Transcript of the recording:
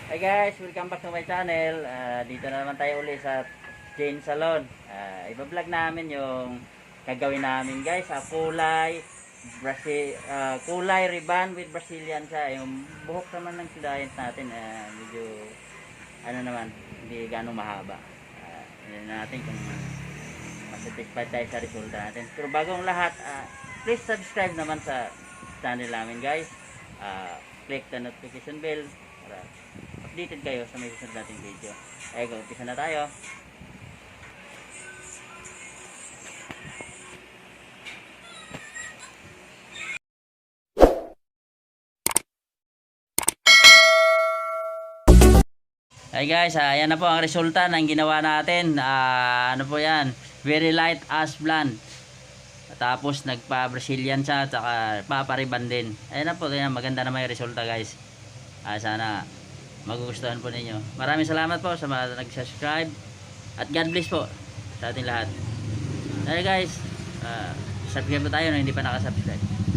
Hi guys, welcome back to my channel. Dito na naman tayo uli sa Jane Salon. Iba-vlog namin yung gagawin namin guys. Kulay ribbon with Brazilian siya. Yung buhok naman ng client natin, medyo ano naman, hindi ganong mahaba. Hindi natin kung satisfied tayo sa resulta natin. Pero bagong lahat, please subscribe naman sa channel namin guys. Click the notification bell para updated kayo sa may susunod nating video. Umpisa na tayo. Hey guys, ayan na po ang resulta ng ginawa natin. Ano po yan? Very light ash blonde. Tapos nagpa-Brazilian siya at saka papariban din. Ayan na po, ayan, maganda naman yung resulta guys. Sana magugustuhan po ninyo. Maraming salamat po sa mga nag-subscribe. At God bless po sa ating lahat. Ayan guys, subscribe po tayo na hindi pa nakasubscribe.